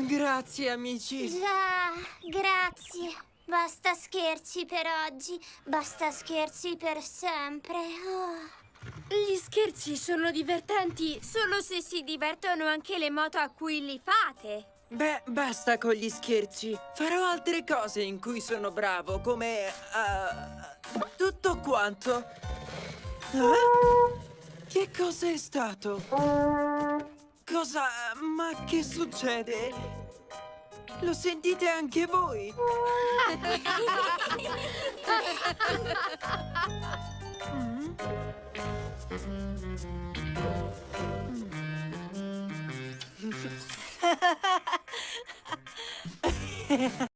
Grazie, amici. Già, grazie. Basta scherzi per oggi, basta scherzi per sempre. Gli scherzi sono divertenti solo se si divertono anche le moto a cui li fate. Beh, basta con gli scherzi. Farò altre cose in cui sono bravo, come... tutto quanto. Che cosa è stato? Cosa... Ma che succede? Lo sentite anche voi?